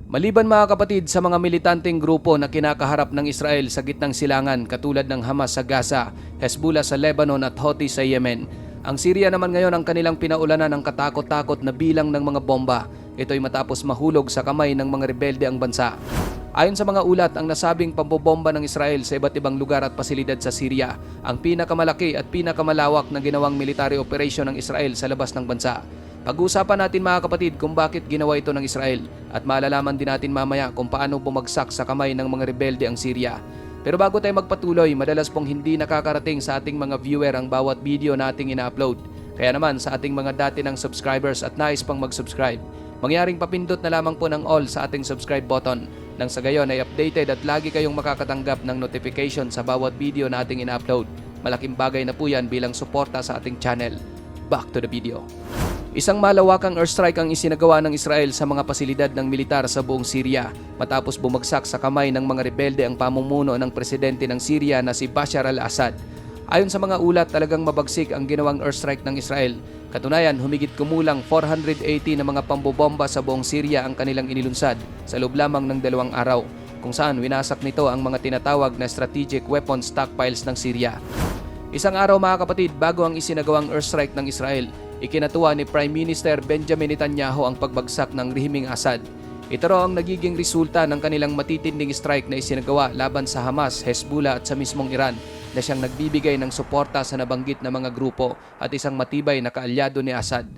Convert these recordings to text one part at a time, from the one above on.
Maliban mga kapatid sa mga militanteng grupo na kinakaharap ng Israel sa gitnang silangan katulad ng Hamas sa Gaza, Hezbollah sa Lebanon at Houthi sa Yemen, ang Syria naman ngayon ang kanilang pinaulanan ng katakot-takot na bilang ng mga bomba. Ito'y matapos mahulog sa kamay ng mga rebelde ang bansa. Ayon sa mga ulat, ang nasabing pambobomba ng Israel sa iba't ibang lugar at pasilidad sa Syria ang pinakamalaki at pinakamalawak na ginawang military operation ng Israel sa labas ng bansa. Pag-uusapan natin mga kapatid kung bakit ginawa ito ng Israel at malalaman din natin mamaya kung paano bumagsak sa kamay ng mga rebelde ang Syria. Pero bago tayo magpatuloy, madalas pong hindi nakakarating sa ating mga viewer ang bawat video nating ina-upload. Kaya naman sa ating mga dati ng subscribers at nais pang mag-subscribe, mangyaring papindot na lamang po ng all sa ating subscribe button nang sa gayon ay updated at lagi kayong makakatanggap ng notification sa bawat video na ating ina-upload. Malaking bagay na po yan bilang suporta sa ating channel. Back to the video. Isang malawakang airstrike ang isinagawa ng Israel sa mga pasilidad ng militar sa buong Syria matapos bumagsak sa kamay ng mga rebelde ang pamumuno ng presidente ng Syria na si Bashar al-Assad. Ayon sa mga ulat, talagang mabagsik ang ginawang airstrike ng Israel. Katunayan, humigit kumulang 480 na mga pambobomba sa buong Syria ang kanilang inilunsad sa loob lamang ng 2 araw, kung saan winasak nito ang mga tinatawag na strategic weapon stockpiles ng Syria. Isang araw mga kapatid bago ang isinagawang airstrike ng Israel, ikinatuwa ni Prime Minister Benjamin Netanyahu ang pagbagsak ng rehimeng Assad. Ito raw ang nagiging resulta ng kanilang matitinding strike na isinagawa laban sa Hamas, Hezbollah at sa mismong Iran na siyang nagbibigay ng suporta sa nabanggit na mga grupo at isang matibay na kaalyado ni Assad.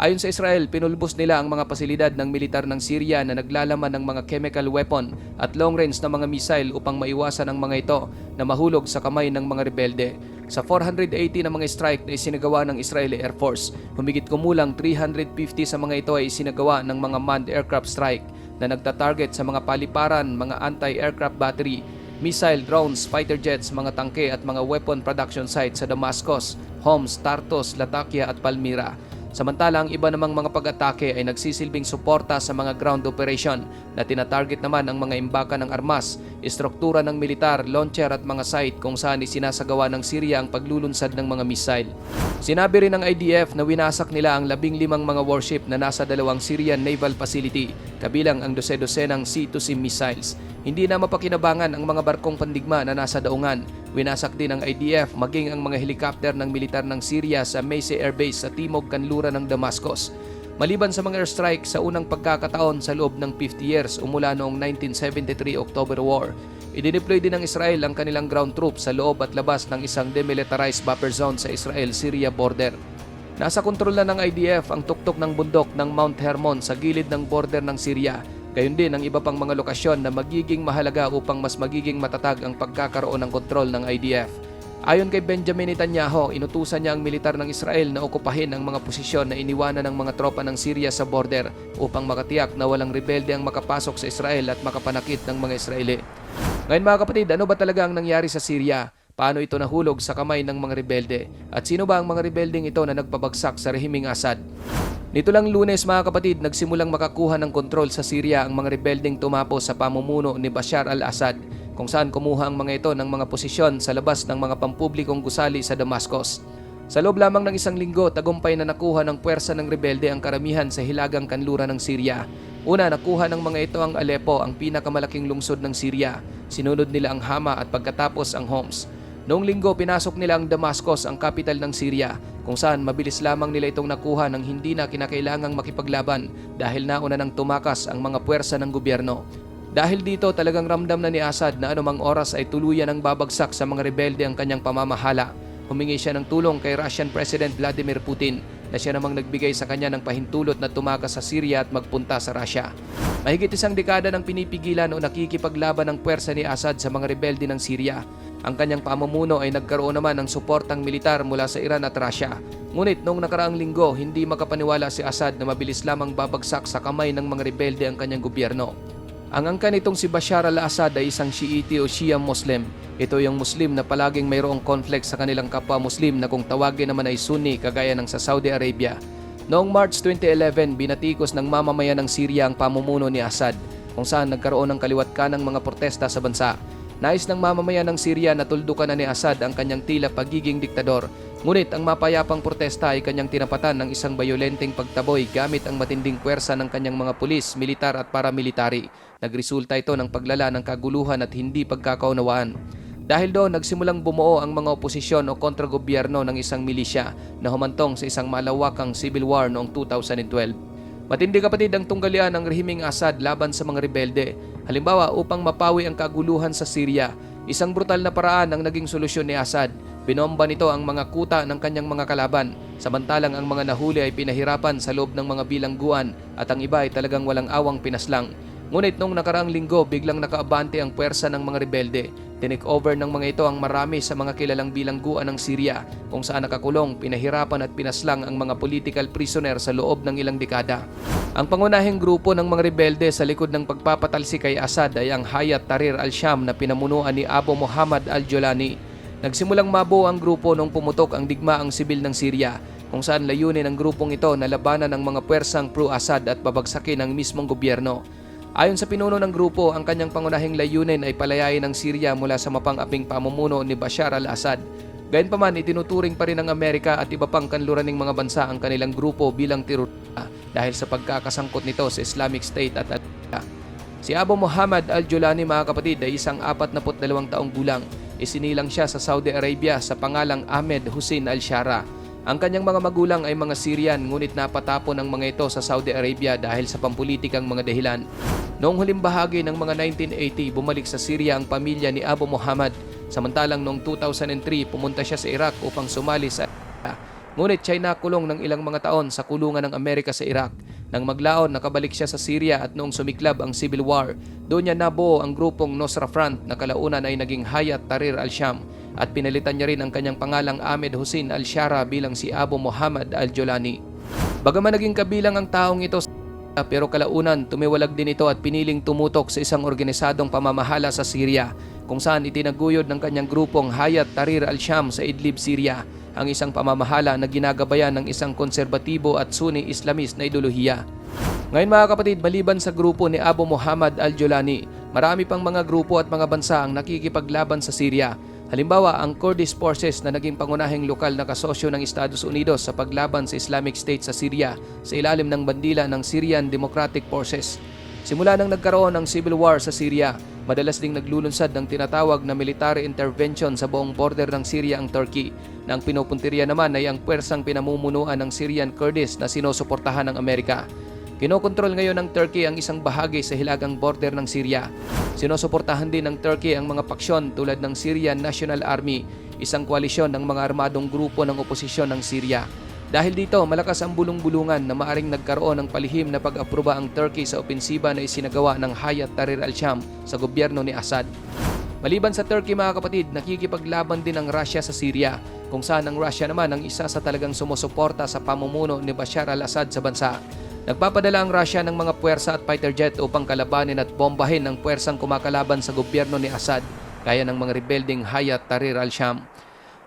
Ayon sa Israel, pinulbos nila ang mga pasilidad ng militar ng Syria na naglalaman ng mga chemical weapon at long-range na mga missile upang maiwasan ang mga ito na mahulog sa kamay ng mga rebelde. Sa 480 na mga strike na isinagawa ng Israeli Air Force, humigit kumulang 350 sa mga ito ay isinagawa ng mga manned aircraft strike na nagtatarget sa mga paliparan, mga anti-aircraft battery, missile, drones, fighter jets, mga tangke at mga weapon production sites sa Damascus, Homs, Tartus, Latakia at Palmyra. Samantala, ang iba namang mga pag-atake ay nagsisilbing suporta sa mga ground operation na tinatarget naman ang mga imbaka ng armas, istruktura ng militar, launcher at mga site kung saan isinasagawa ng Syria ang paglulunsad ng mga missile. Sinabi rin ng IDF na winasak nila ang 15 mga warship na nasa 2 Syrian naval facility, kabilang ang 12-dosenang C-2C missiles. Hindi na mapakinabangan ang mga barkong pandigma na nasa daungan. Winasak din ng IDF maging ang mga helicopter ng militar ng Syria sa Macy Air Base sa timog kanluran ng Damascus. Maliban sa mga airstrike sa unang pagkakataon sa loob ng 50 years umula noong 1973 October War, idineploy din ng Israel ang kanilang ground troops sa loob at labas ng isang demilitarized buffer zone sa Israel-Syria border. Nasa kontrol na ng IDF ang tuktok ng bundok ng Mount Hermon sa gilid ng border ng Syria. Gayon din ang iba pang mga lokasyon na magiging mahalaga upang mas magiging matatag ang pagkakaroon ng kontrol ng IDF. Ayon kay Benjamin Netanyahu, inutusan niya ang militar ng Israel na okupahin ang mga posisyon na iniwanan ng mga tropa ng Syria sa border upang makatiyak na walang rebelde ang makapasok sa Israel at makapanakit ng mga Israeli. Ngayon mga kapatid, ano ba talaga ang nangyari sa Syria? Paano ito nahulog sa kamay ng mga rebelde? At sino ba ang mga rebeldeng ito na nagpabagsak sa rehimeng Assad? Nito lang Lunes mga kapatid, nagsimulang makakuha ng kontrol sa Syria ang mga rebeldeng tumapos sa pamumuno ni Bashar al-Assad, kung saan kumuha ang mga ito ng mga posisyon sa labas ng mga pampublikong gusali sa Damascus. Sa loob lamang ng 1 linggo, tagumpay na nakuha ng puwersa ng rebelde ang karamihan sa hilagang kanluran ng Syria. Una, nakuha ng mga ito ang Aleppo, ang pinakamalaking lungsod ng Syria. Sinunod nila ang Hama at pagkatapos ang Homs. Noong linggo, pinasok nila ang Damascus, ang kapital ng Syria, kung saan mabilis lamang nila itong nakuha nang hindi na kinakailangang makipaglaban dahil nauna nang tumakas ang mga puwersa ng gobyerno. Dahil dito, talagang ramdam na ni Assad na anumang oras ay tuluyan ang babagsak sa mga rebelde ang kanyang pamamahala. Humingi siya ng tulong kay Russian President Vladimir Putin na siya namang nagbigay sa kanya ng pahintulot na tumakas sa Syria at magpunta sa Russia. Mahigit 1 dekada nang pinipigilan o nakikipaglaban ng puwersa ni Assad sa mga rebelde ng Syria. Ang kanyang pamumuno ay nagkaroon naman ng suportang militar mula sa Iran at Russia. Ngunit noong nakaraang linggo, hindi makapaniwala si Assad na mabilis lamang babagsak sa kamay ng mga rebelde ang kanyang gobyerno. Ang angkan nitong si Bashar al-Assad ay isang Shiite o Shia Muslim. Ito yung Muslim na palaging mayroong conflict sa kanilang kapwa Muslim na kung tawagin naman ay Sunni kagaya ng sa Saudi Arabia. Noong March 2011, binatikos ng mamamayan ng Syria ang pamumuno ni Assad, kung saan nagkaroon ng kaliwat kanang mga protesta sa bansa. Nais ng mamamayan ng Syria na tuldukan na ni Assad ang kanyang tila pagiging diktador Ngunit ang mapayapang protesta ay kanyang tinapatan ng isang bayolenteng pagtaboy gamit ang matinding puwersa ng kanyang mga pulis, militar at paramilitary. Nagresulta ito ng paglala ng kaguluhan at hindi pagkakaunawaan. Dahil doon, nagsimulang bumuo ang mga oposisyon o kontragobyerno ng isang milisya na humantong sa isang malawakang civil war noong 2012. Matindi kapatid ang tunggalian ng rehimeng Assad laban sa mga rebelde. Halimbawa, upang mapawi ang kaguluhan sa Syria, isang brutal na paraan ang naging solusyon ni Assad. Binomba nito ang mga kuta ng kanyang mga kalaban, samantalang ang mga nahuli ay pinahirapan sa loob ng mga bilangguan at ang iba ay talagang walang awang pinaslang. Ngunit noong nakaraang linggo, biglang nakaabante ang puwersa ng mga rebelde. Tinake over ng mga ito ang marami sa mga kilalang bilangguan ng Syria kung saan nakakulong, pinahirapan at pinaslang ang mga political prisoner sa loob ng ilang dekada. Ang pangunahing grupo ng mga rebelde sa likod ng pagpapatalsik kay Assad ay ang Hayat Tahrir al-Sham na pinamunuan ni Abu Muhammad al-Jolani. Nagsimulang mabuo ang grupo nung pumutok ang digmaang sibil ng Syria kung saan layunin ng grupong ito na labanan ang mga puwersang pro-Assad at babagsakin ang mismong gobyerno. Ayon sa pinuno ng grupo, ang kanyang pangunahing layunin ay palayain ang Syria mula sa mapang-aping pamumuno ni Bashar al-Assad. Gayunpaman, itinuturing pa rin ng Amerika at iba pang kanluraning mga bansa ang kanilang grupo bilang terorista dahil sa pagkakasangkot nito sa Islamic State at Al-Qaeda. Si Abu Muhammad al-Jolani, mga kapatid, ay isang 42 taong gulang. Isinilang siya sa Saudi Arabia sa pangalang Ahmed Hussein al-Shara. Ang kanyang mga magulang ay mga Syrian, ngunit napatapon ng mga ito sa Saudi Arabia dahil sa pampulitikang mga dahilan. Noong huling bahagi ng mga 1980, bumalik sa Syria ang pamilya ni Abu Muhammad. Samantalang noong 2003, pumunta siya sa Iraq upang sumali sa ngunit siya'y nakulong ng ilang mga taon sa kulungan ng Amerika sa Iraq. Nang maglaon, nakabalik siya sa Syria at noong sumiklab ang Civil War, doon niya nabuo ang grupong Nusra Front na kalaunan ay naging Hayat Tahrir al-Sham at pinalitan niya rin ang kanyang pangalang Ahmed Hussein al-Shara bilang si Abu Muhammad al-Jolani. Bagaman naging kabilang ang taong ito pero kalaunan tumiwalag din ito at piniling tumutok sa isang organisadong pamamahala sa Syria kung saan itinaguyod ng kanyang grupong Hayat Tahrir al-Sham sa Idlib, Syria, ang isang pamamahala na ginagabayan ng isang konserbatibo at Sunni Islamist na ideolohiya. Ngayon mga kapatid, maliban sa grupo ni Abu Muhammad al-Jolani, marami pang mga grupo at mga bansa ang nakikipaglaban sa Syria. Halimbawa, ang Kurdish Forces na naging pangunahing lokal na kasosyo ng Estados Unidos sa paglaban sa Islamic State sa Syria sa ilalim ng bandila ng Syrian Democratic Forces. Simula nang nagkaroon ng civil war sa Syria, madalas ding naglulunsad ng tinatawag na military intervention sa buong border ng Syria ang Turkey, na ang pinupuntirya naman ay ang puwersang pinamumunuan ng Syrian Kurdish na sinusuportahan ng Amerika. Kinokontrol ngayon ng Turkey ang isang bahagi sa hilagang border ng Syria. Sinusuportahan din ng Turkey ang mga paksyon tulad ng Syrian National Army, isang koalisyon ng mga armadong grupo ng oposisyon ng Syria. Dahil dito, malakas ang bulong-bulungan na maaring nagkaroon ng palihim na pag-aproba ang Turkey sa opensiba na isinagawa ng Hayat Tahrir al-Sham sa gobyerno ni Assad. Maliban sa Turkey mga kapatid, nakikipaglaban din ang Russia sa Syria, kung saan ang Russia naman ang isa sa talagang sumusuporta sa pamumuno ni Bashar al-Assad sa bansa. Nagpapadala ang Russia ng mga puwersa at fighter jet upang kalabanin at bombahin ang puwersang kumakalaban sa gobyerno ni Assad, gaya ng mga rebelding Hayat Tahrir al-Sham.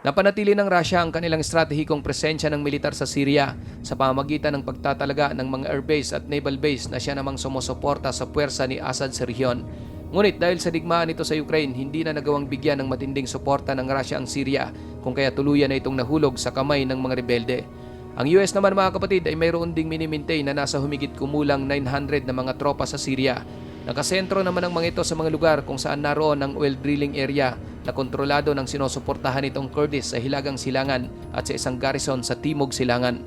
Napanatili ng Russia ang kanilang estratehikong presensya ng militar sa Syria sa pamamagitan ng pagtatalaga ng mga airbase at naval base na siya namang sumusuporta sa puwersa ni Assad sa rehiyon. Ngunit dahil sa digmaan nito sa Ukraine, hindi na nagawang bigyan ng matinding suporta ng Russia ang Syria, kung kaya tuluyan na itong nahulog sa kamay ng mga rebelde. Ang US naman mga kapatid ay mayroon ding minimaintain na nasa humigit kumulang 900 na mga tropa sa Syria. Nakasentro naman ang mga ito sa mga lugar kung saan naroon ang oil drilling area na kontrolado ng sinusuportahan nitong Kurdish sa Hilagang Silangan at sa isang garrison sa Timog Silangan.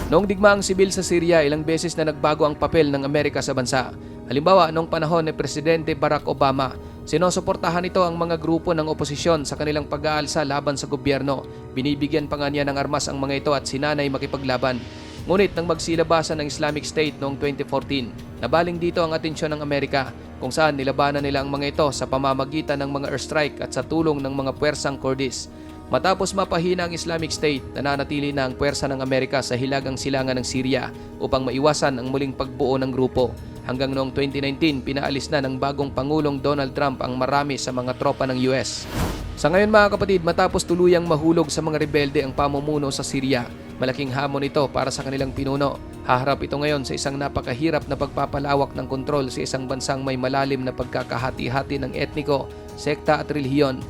Noong digmaang sibil sa Syria, ilang beses na nagbago ang papel ng Amerika sa bansa. Halimbawa, noong panahon ni Presidente Barack Obama, sinusuportahan nito ang mga grupo ng oposisyon sa kanilang pag-aalsa laban sa gobyerno. Binibigyan pa nga niya ng armas ang mga ito at sinanay makipaglaban. Ngunit nang magsilabasan ng Islamic State noong 2014, nabaling dito ang atensyon ng Amerika kung saan nilabanan nila ang mga ito sa pamamagitan ng mga airstrike at sa tulong ng mga puwersang Kurdish. Matapos mapahina ang Islamic State, nananatili na ang puwersa ng Amerika sa Hilagang Silangan ng Syria upang maiwasan ang muling pagbuo ng grupo. Hanggang noong 2019, pinaalis na ng bagong Pangulong Donald Trump ang marami sa mga tropa ng US. Sa ngayon mga kapatid, matapos tuluyang mahulog sa mga rebelde ang pamumuno sa Syria, malaking hamon ito para sa kanilang pinuno. Haharap ito ngayon sa isang napakahirap na pagpapalawak ng kontrol sa isang bansang may malalim na pagkakahati-hati ng etniko, sekta at relihiyon.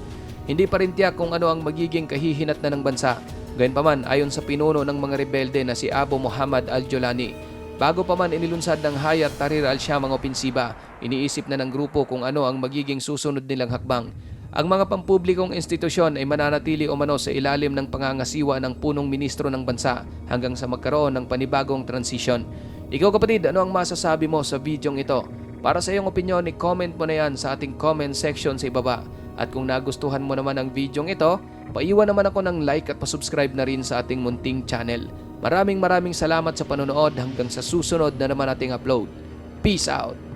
Hindi pa rin tiyak kung ano ang magiging kahihinatnan ng bansa. Gayunpaman, ayon sa pinuno ng mga rebelde na si Abu Muhammad al-Jolani, bago pa man inilunsad ng Hayat Tahrir al-Sham ang opensiba, iniisip na ng grupo kung ano ang magiging susunod nilang hakbang. Ang mga pampublikong institusyon ay mananatili umano sa ilalim ng pangangasiwa ng punong ministro ng bansa hanggang sa magkaroon ng panibagong transisyon. Ikaw kapatid, ano ang masasabi mo sa videong ito? Para sa iyong opinyon, i-comment mo na yan sa ating comment section sa ibaba. At kung nagustuhan mo naman ang videong ito, paiwan naman ako ng like at pasubscribe na rin sa ating munting channel. Maraming salamat sa panonood hanggang sa susunod na naman ating upload. Peace out!